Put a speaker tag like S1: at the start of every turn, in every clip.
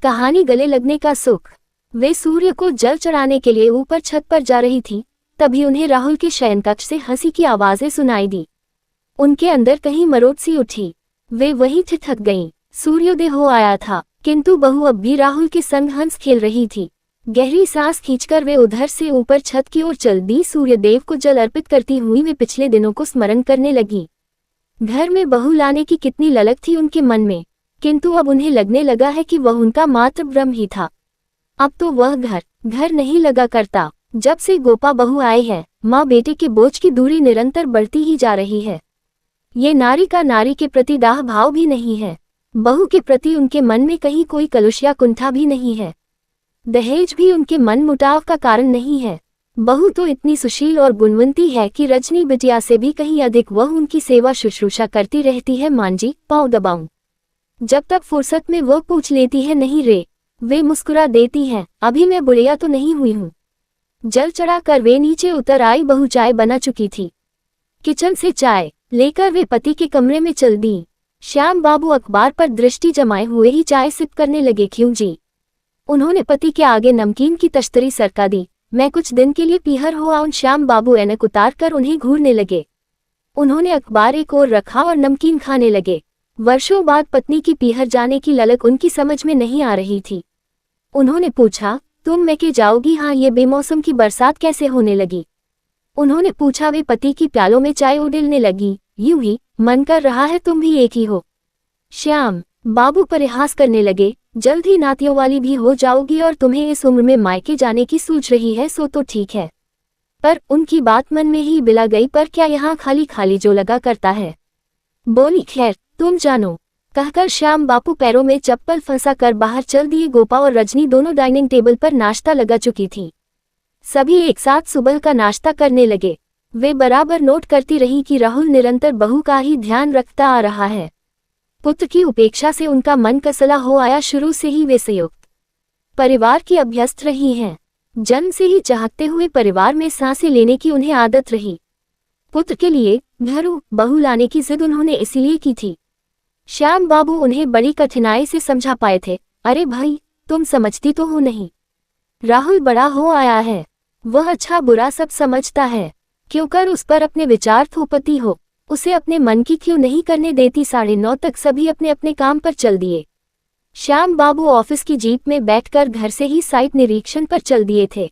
S1: कहानी गले लगने का सुख। वे सूर्य को जल चढ़ाने के लिए ऊपर छत पर जा रही थी, तभी उन्हें राहुल के शयनकक्ष से हंसी की आवाजें सुनाई दी। उनके अंदर कहीं मरोड़ सी उठी। वे वहीं ठिठक गईं। सूर्योदय हो आया था, किंतु बहू अब भी राहुल के संग हंस खेल रही थी। गहरी सांस खींचकर वे उधर से ऊपर छत की ओर चल दी। सूर्यदेव को जल अर्पित करती हुई वे पिछले दिनों को स्मरण करने लगी। घर में बहू लाने की कितनी ललक थी उनके मन में, किंतु अब उन्हें लगने लगा है कि वह उनका मात्र भ्रम ही था। अब तो वह घर नहीं लगा करता। जब से गोपा बहू आए हैं, माँ बेटे के बोझ की दूरी निरंतर बढ़ती ही जा रही है। ये नारी का नारी के प्रति दाह भाव भी नहीं है। बहू के प्रति उनके मन में कहीं कोई कलुष या कुंठा भी नहीं है। दहेज भी उनके मन मुटाव का कारण नहीं है। बहू तो इतनी सुशील और गुणवंती है कि रजनी बिटिया से भी कहीं अधिक वह उनकी सेवा शुश्रूषा करती रहती है। मान जी, पाँव दबाऊं। जब तक फुर्सत में वह पूछ लेती है, नहीं रे। वे मुस्कुरा देती हैं, अभी मैं बुढ़िया तो नहीं हुई हूँ। जल चढ़ा कर वे नीचे उतर आई। बहू चाय बना चुकी थी। किचन से चाय लेकर वे पति के कमरे में चल दी। श्याम बाबू अखबार पर दृष्टि जमाए हुए ही चाय सिप करने लगे। क्यों जी? उन्होंने पति के आगे नमकीन की तश्तरी सरका दी। मैं कुछ दिन के लिए पीहर हो आऊं। श्याम बाबू ऐनक उतार कर उन्हें घूरने लगे। उन्होंने अखबार एक ओर रखा और नमकीन खाने लगे। वर्षों बाद पत्नी की पीहर जाने की ललक उनकी समझ में नहीं आ रही थी। उन्होंने पूछा, तुम मैके जाओगी? हाँ। ये बेमौसम की बरसात कैसे होने लगी? उन्होंने पूछा। वे पति की प्यालों में चाय उड़ेलने लगी। यूं ही मन कर रहा है तुम भी एक ही हो। श्याम बाबू परिहास करने लगे। जल्द ही नातियों वाली भी हो जाओगी और तुम्हें इस उम्र में मायके जाने की सूझ रही है, सो तो ठीक है। पर उनकी बात मन में ही बिला गई। पर क्या यहाँ खाली खाली जो लगा करता है? बोली, खैर तुम जानो, कहकर श्याम बापू पैरों में चप्पल फंसा कर बाहर चल दिए। गोपा और रजनी दोनों डाइनिंग टेबल पर नाश्ता लगा चुकी थी। सभी एक साथ सुबह का नाश्ता करने लगे। वे बराबर नोट करती रही कि राहुल निरंतर बहू का ही ध्यान रखता आ रहा है। पुत्र की उपेक्षा से उनका मन कसला हो आया। शुरू से ही वे संयुक्त परिवार की अभ्यस्त रही हैं। जन्म से ही चाहते हुए परिवार में सांसें लेने की उन्हें आदत रही। पुत्र के लिए घरों बहू लाने की जिद उन्होंने इसीलिए की थी। श्याम बाबू उन्हें बड़ी कठिनाई से समझा पाए थे। अरे भाई, तुम समझती तो हो नहीं। राहुल बड़ा हो आया है, वह अच्छा बुरा सब समझता है। क्यों कर उस पर अपने विचार थोपती हो? उसे अपने मन की क्यों नहीं करने देती? 9:30 तक सभी अपने अपने काम पर चल दिए। श्याम बाबू ऑफिस की जीप में बैठकर घर से ही साइट निरीक्षण पर चल दिए थे।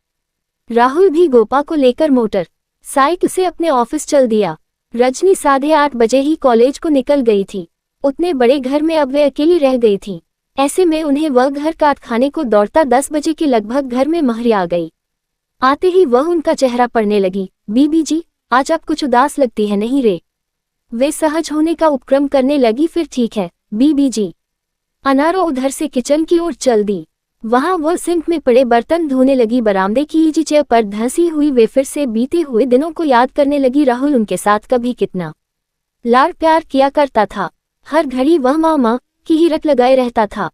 S1: राहुल भी गोपा को लेकर मोटर साइकिल से अपने ऑफिस चल दिया। रजनी 8:30 बजे ही कॉलेज को निकल गई थी। उतने बड़े घर में अब वे अकेली रह गई थी। ऐसे में उन्हें वह घर काट खाने को दौड़ता 10 बजे के लगभग घर में महरी आ गई। आते ही वह उनका चेहरा पढ़ने लगी। बीबी जी, आज आप कुछ उदास लगती है, नहीं रे? वे सहज होने का उपक्रम करने लगी। फिर ठीक है बीबी जी। अनारो उधर से किचन की ओर चल दी। वहां वह सिंक में पड़े बर्तन धोने लगी। बरामदे की इजी चेयर पर धंसी हुई वे फिर से बीते हुए दिनों को याद करने लगी। राहुल उनके साथ कभी कितना लाड़ प्यार किया करता था। हर घड़ी वह मामा की ही रट लगाए रहता था।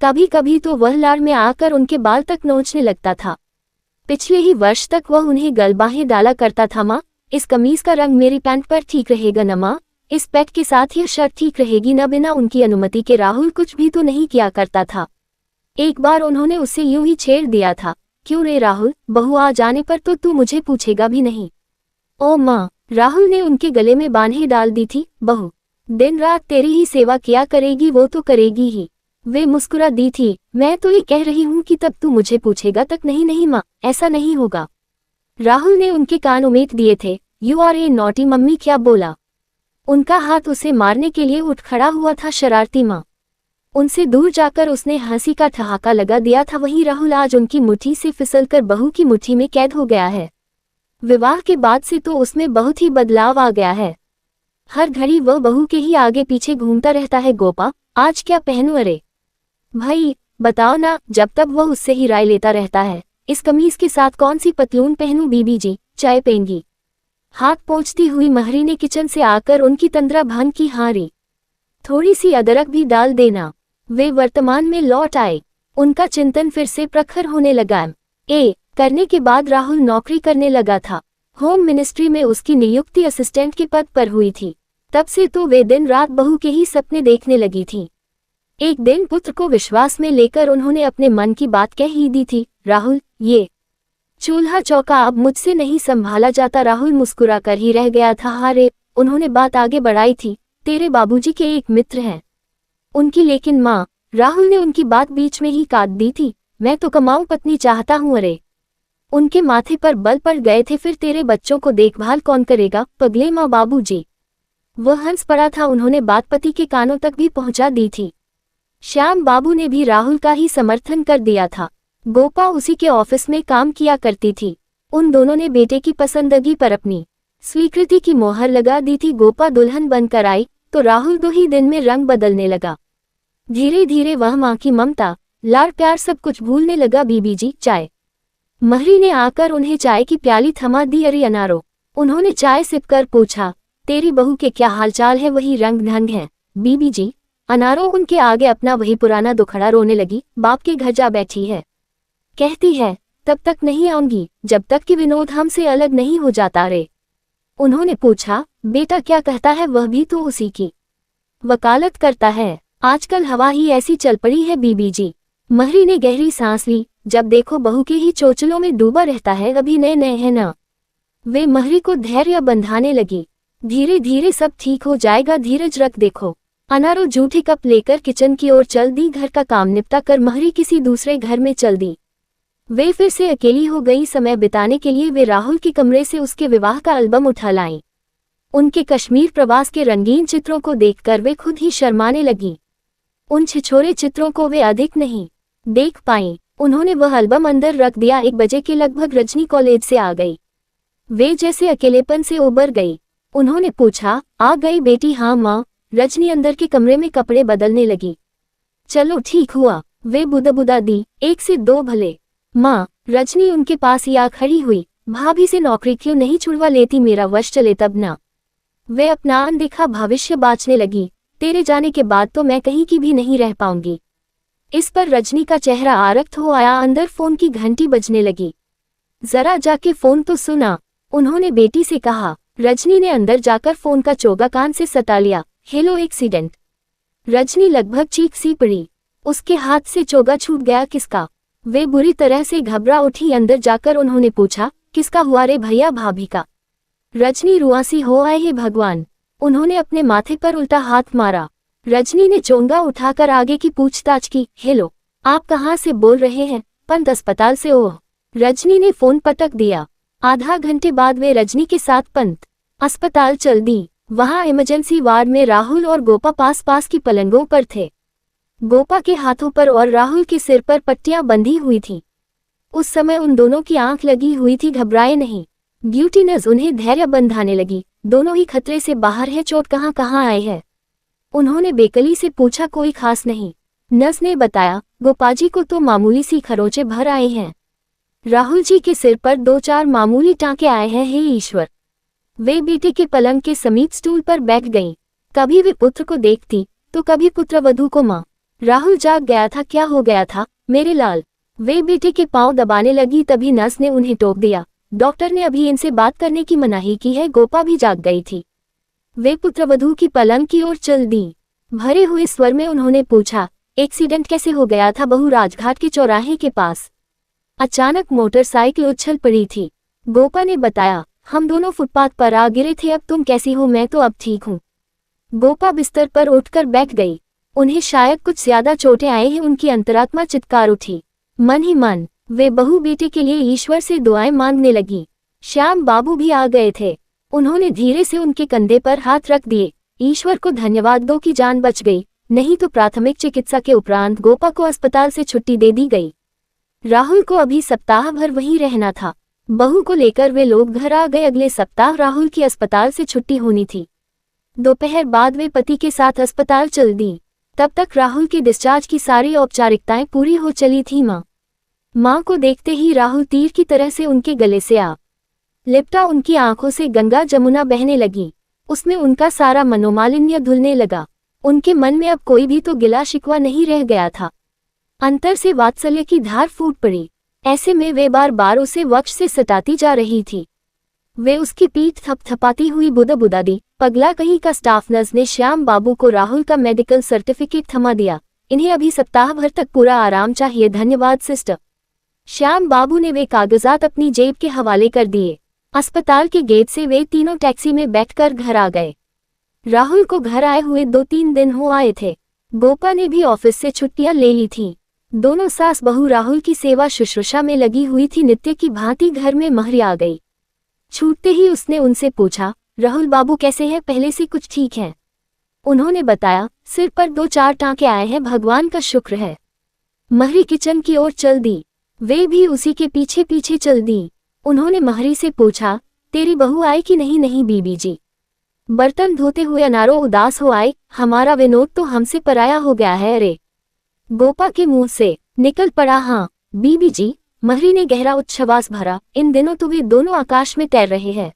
S1: कभी कभी तो वह लाड़ में आकर उनके बाल तक नोचने लगता था। पिछले ही वर्ष तक वह उन्हें गलबाहें डाला करता था। माँ, इस कमीज का रंग मेरी पैंट पर ठीक रहेगा न? माँ, इस पैट के साथ यह शर्ट ठीक रहेगी न? बिना उनकी अनुमति के राहुल कुछ भी तो नहीं किया करता था। एक बार उन्होंने उससे यूं ही छेड़ दिया था, क्यों रे राहुल, बहू आ जाने पर तो तू मुझे पूछेगा भी नहीं? ओ माँ, राहुल ने उनके गले में बांधे डाल दी थी। बहू दिन रात तेरी ही सेवा किया करेगी, वो तो करेगी ही। वे मुस्कुरा दी थी। मैं तो ये कह रही हूँ कि तब तू मुझे पूछेगा तक नहीं? नहीं माँ, ऐसा नहीं होगा। राहुल ने उनके कान उमेट दिए थे। You are a naughty mummy. क्या बोला? उनका हाथ उसे मारने के लिए उठ खड़ा हुआ था। शरारती माँ। उनसे दूर जाकर उसने हंसी का ठहाका लगा दिया था। वही राहुल आज उनकी मुट्ठी से फिसलकर बहू की मुट्ठी में कैद हो गया है। विवाह के बाद से तो उसमें बहुत ही बदलाव आ गया है। हर घड़ी वह बहू के ही आगे पीछे घूमता रहता है। गोपा, आज क्या पहनूं? अरे भाई बताओ ना। जब तब वह उससे ही राय लेता रहता है। इस कमीज के साथ कौन सी पतलून पहनूं? बीबी जी, चाय पेंगी? हाथ पोंछती हुई महरी ने किचन से आकर उनकी तंद्रा भान की। हारी थोड़ी सी अदरक भी डाल देना। वे वर्तमान में लौट आए। उनका चिंतन फिर से प्रखर होने लगा। करने के बाद राहुल नौकरी करने लगा था। होम मिनिस्ट्री में उसकी नियुक्ति असिस्टेंट के पद पर हुई थी। तब से तो वे दिन रात बहू के ही सपने देखने लगी थी। एक दिन पुत्र को विश्वास में लेकर उन्होंने अपने मन की बात कह ही दी थी, राहुल, ये चूल्हा चौका अब मुझसे नहीं संभाला जाता। राहुल मुस्कुरा कर ही रह गया था। हारे, उन्होंने बात आगे बढ़ाई थी, तेरे बाबूजी के एक मित्र हैं उनकी, लेकिन माँ, राहुल ने उनकी बात बीच में ही काट दी थी, मैं तो कमाऊं पत्नी चाहता हूं। अरे, उनके माथे पर बल पड़ गए थे, फिर तेरे बच्चों को देखभाल कौन करेगा? पगले माँ बाबूजी। वह हंस पड़ा था। उन्होंने बात पति के कानों तक भी पहुंचा दी थी। श्याम बाबू ने भी राहुल का ही समर्थन कर दिया था। गोपा उसी के ऑफिस में काम किया करती थी। उन दोनों ने बेटे की पसंदगी पर अपनी स्वीकृति की मोहर लगा दी थी। गोपा दुल्हन बनकर आई तो राहुल 2 ही दिन में रंग बदलने लगा। धीरे धीरे वह माँ की ममता, लाड़ प्यार सब कुछ भूलने लगा। बीबी जी, चाय। महरी ने आकर उन्हें चाय की प्याली थमा दी। अरे अनारो, उन्होंने चाय सिप कर पूछा, तेरी बहू के क्या हालचाल है? वही रंग ढंग है बीबी जी। अनारो उनके आगे अपना वही पुराना दुखड़ा रोने लगी। बाप के घर जा बैठी है, कहती है तब तक नहीं आऊंगी जब तक कि विनोद हमसे अलग नहीं हो जाता। रे, उन्होंने पूछा, बेटा क्या कहता है? वह भी तो उसी की वकालत करता है। आजकल हवा ही ऐसी चल पड़ी है बीबी जी। महरी ने गहरी सांस ली। जब देखो बहू के ही चोचलों में डूबा रहता है, अभी नए नए है ना। वे महरी को धैर्य बंधाने लगी। धीरे धीरे सब ठीक हो जाएगा, धीरज रख, देखो। अनारो जूठी कप लेकर किचन की ओर चल दी। घर का काम निपटा कर महरी किसी दूसरे घर में चल दी। वे फिर से अकेली हो गई। समय बिताने के लिए वे राहुल के कमरे से उसके विवाह का एल्बम उठा लाईं। उनके कश्मीर प्रवास के रंगीन चित्रों को देखकर वे खुद ही शर्माने लगी। उन छिछोरे चित्रों को वे अधिक नहीं देख पाईं। उन्होंने वह एल्बम अंदर रख दिया। 1 बजे के लगभग रजनी कॉलेज से आ गई। वे जैसे अकेलेपन से उबर गई। उन्होंने पूछा, आ गई बेटी? हाँ माँ। रजनी अंदर के कमरे में कपड़े बदलने लगी। चलो ठीक हुआ, वे बुदा दी। 1 से 2 भले। माँ, रजनी उनके पास ही आ खड़ी हुई। भाभी से नौकरी क्यों नहीं छुड़वा लेती? मेरा वश चले तब ना। वे अपना अनदेखा भविष्य बाँचने लगी। तेरे जाने के बाद तो मैं कहीं की भी नहीं रह पाऊंगी। इस पर रजनी का चेहरा आरक्त हो आया। अंदर फोन की घंटी बजने लगी। जरा जाके फोन तो सुना, उन्होंने बेटी से कहा। रजनी ने अंदर जाकर फोन का चोगा कान से सटा लिया। Hello accident. रजनी लगभग चीख सी पड़ी। उसके हाथ से चोगा छूट गया। किसका? वे बुरी तरह से घबरा उठी। अंदर जाकर उन्होंने पूछा, किसका हुआ रे भैया? भाभी का। रजनी रुआसी हो आए। हे भगवान, उन्होंने अपने माथे पर उल्टा हाथ मारा। रजनी ने चोंगा उठाकर आगे की पूछताछ की। हेलो, आप कहाँ से बोल रहे हैं? पंत अस्पताल से। ओह। रजनी ने फोन पटक दिया। आधा घंटे बाद वे रजनी के साथ पंत अस्पताल चल दी। वहां इमरजेंसी वार्ड में राहुल और गोपा पास पास की पलंगों पर थे। गोपा के हाथों पर और राहुल के सिर पर पट्टियां बंधी हुई थीं। उस समय उन दोनों की आंख लगी हुई थी। घबराए नहीं। ड्यूटी नर्स उन्हें धैर्य बंधाने लगी। दोनों ही खतरे से बाहर है। चोट कहाँ कहाँ आई है? उन्होंने बेकली से पूछा। कोई खास नहीं, नर्स ने बताया। गोपाजी को तो मामूली सी खरोंचे भर आए हैं। राहुल जी के सिर पर 2-4 मामूली टांके आए हैं। हे ईश्वर। वे बेटे के पलंग के समीप स्टूल पर बैठ गईं। कभी वे पुत्र को देखती तो कभी पुत्रवधू को। माँ, राहुल जाग गया था। क्या हो गया था मेरे लाल? वे बेटे के पांव दबाने लगी। तभी नर्स ने उन्हें टोक दिया। डॉक्टर ने अभी इनसे बात करने की मनाही की है। गोपा भी जाग गई थी। वे पुत्रवधू की पलंग की ओर चल दी। भरे हुए स्वर में उन्होंने पूछा, एक्सीडेंट कैसे हो गया था? बहू राजघाट के चौराहे के पास अचानक मोटरसाइकिल उछल पड़ी थी। गोपा ने बताया, हम दोनों फुटपाथ पर आ गिरे थे। अब तुम कैसी हो? मैं तो अब ठीक हूँ। गोपा बिस्तर पर उठकर बैठ गई। उन्हें शायद कुछ ज्यादा चोटें आई हैं। उनकी अंतरात्मा चित्कार उठी। मन ही मन वे बहू बेटे के लिए ईश्वर से दुआएं मांगने लगी। श्याम बाबू भी आ गए थे। उन्होंने धीरे से उनके कंधे पर हाथ रख दिए। ईश्वर को धन्यवाद दो कि जान बच गई, नहीं तो प्राथमिक चिकित्सा के उपरांत गोपा को अस्पताल से छुट्टी दे दी गई। राहुल को अभी सप्ताह भर वहीं रहना था। बहू को लेकर वे लोग घर आ गए। अगले सप्ताह राहुल की अस्पताल से छुट्टी होनी थी। दोपहर बाद वे पति के साथ अस्पताल चल दी। तब तक राहुल के डिस्चार्ज की सारी औपचारिकताएं पूरी हो चली थी। माँ को देखते ही राहुल तीर की तरह से उनके गले से आ लिपटा। उनकी आंखों से गंगा जमुना बहने लगी। उसमें उनका सारा मनोमालिन्य धुलने लगा। उनके मन में अब कोई भी तो गिला शिकवा नहीं रह गया था। अंतर से वात्सल्य की धार फूट पड़ी। ऐसे में वे बार बार उसे वक्ष से सटाती जा रही थी। वे उसकी पीठ थपथपाती हुई बुदा दी। पगला कहीं का स्टाफ नर्स ने श्याम बाबू को राहुल का मेडिकल सर्टिफिकेट थमा दिया। इन्हें अभी सप्ताह भर तक पूरा आराम चाहिए। धन्यवाद सिस्टर। श्याम बाबू ने वे कागजात अपनी जेब के हवाले कर दिए। अस्पताल के गेट से वे तीनों टैक्सी में बैठकर घर आ गए। राहुल को घर आए हुए 2-3 दिन हो आए थे। गोपा ने भी ऑफिस से छुट्टियां ले ली थीं। दोनों सास बहू राहुल की सेवा शुश्रूषा में लगी हुई थी। नित्य की भांति घर में महरी आ गई। छूटते ही उसने उनसे पूछा, राहुल बाबू कैसे हैं? पहले से कुछ ठीक हैं? उन्होंने बताया, सिर पर 2-4 टांके आए हैं, भगवान का शुक्र है। महरी किचन की ओर चल दी। वे भी उसी के पीछे पीछे चल दी। उन्होंने महरी से पूछा, तेरी बहू आई कि नहीं? नहीं बीबी जी। बर्तन धोते हुए अनारो उदास हो आए, हमारा विनोद तो हमसे पराया हो गया है। अरे गोपा के मुंह से निकल पड़ा, हाँ बीबी जी। महरी ने गहरा उच्छ्वास भरा। इन दिनों तो वे दोनों आकाश में तैर रहे हैं,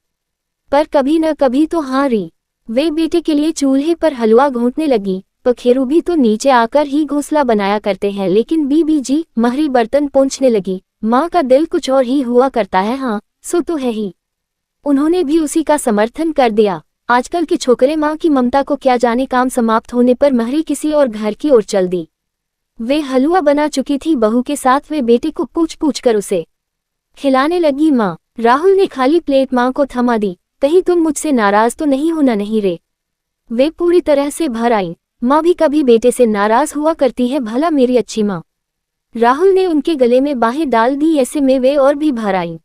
S1: पर कभी न कभी तो हारी। वे बेटे के लिए चूल्हे पर हलवा घोंटने लगी। पखेरु भी तो नीचे आकर ही घोंसला बनाया करते हैं। लेकिन बीबी जी, महरी बर्तन पोंछने लगी, माँ का दिल कुछ और ही हुआ करता है। हाँ सो तो है ही। उन्होंने भी उसी का समर्थन कर दिया। आजकल के छोकरे माँ की ममता को क्या जाने। काम समाप्त होने पर महरी किसी और घर की ओर चल दी। वे हलवा बना चुकी थी। बहू के साथ वे बेटे को पूछ पूछ कर उसे खिलाने लगी। माँ, राहुल ने खाली प्लेट माँ को थमा दी। कहीं तुम मुझसे नाराज तो नहीं हो? ना नहीं रे। वे पूरी तरह से भर आईं। माँ भी कभी बेटे से नाराज हुआ करती है भला, मेरी अच्छी माँ। राहुल ने उनके गले में बाहें डाल दी। ऐसे में वे और भी भर आईं।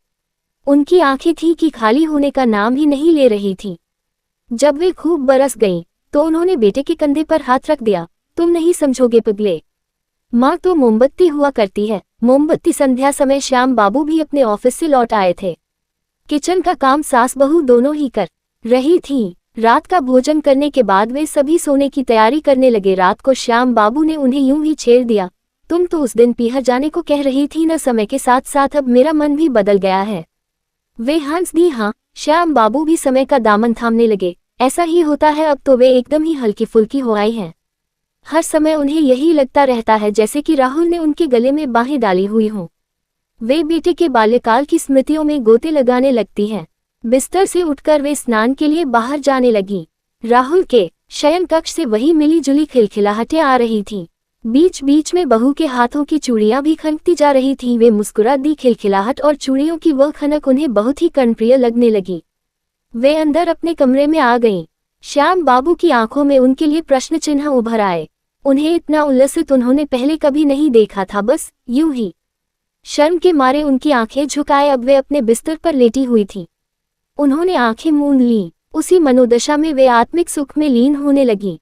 S1: उनकी आंखें थी कि खाली होने का नाम ही नहीं ले रही थी। जब वे खूब बरस गईं, तो उन्होंने बेटे के कंधे पर हाथ रख दिया। तुम नहीं समझोगे पगले, माँ तो मोमबत्ती हुआ करती है। मोमबत्ती। संध्या समय श्याम बाबू भी अपने ऑफिस से लौट आए थे। किचन का काम सास बहू दोनों ही कर रही थी। रात का भोजन करने के बाद वे सभी सोने की तैयारी करने लगे। रात को श्याम बाबू ने उन्हें यूं ही छेड़ दिया, तुम तो उस दिन पीहर जाने को कह रही थी न? समय के साथ साथ अब मेरा मन भी बदल गया है। वे हंस दी। हाँ। श्याम बाबू भी समय का दामन थामने लगे। ऐसा ही होता है, अब तो वे एकदम ही हल्की फुल्की हो आई हैं। हर समय उन्हें यही लगता रहता है जैसे कि राहुल ने उनके गले में बाहें डाली हुई हों। वे बेटे के बाल्यकाल की स्मृतियों में गोते लगाने लगती हैं। बिस्तर से उठकर वे स्नान के लिए बाहर जाने लगी। राहुल के शयन कक्ष से वही मिली जुली खिलखिलाहटें आ रही थीं। बीच बीच में बहू के हाथों की चूड़ियां भी खनकती जा रही थीं। वे मुस्कुरा दी। खिलखिलाहट और चूड़ियों की वह खनक उन्हें बहुत ही कर्णप्रिय लगने लगी। वे अंदर अपने कमरे में आ गईं। श्याम बाबू की आंखों में उनके लिए प्रश्न चिन्ह उभर आए। उन्हें इतना उल्लसित उन्होंने पहले कभी नहीं देखा था। बस यूं ही शर्म के मारे उनकी आंखें झुकाए। अब वे अपने बिस्तर पर लेटी हुई थीं। उन्होंने आंखें मूंद लीं। उसी मनोदशा में वे आत्मिक सुख में लीन होने लगी।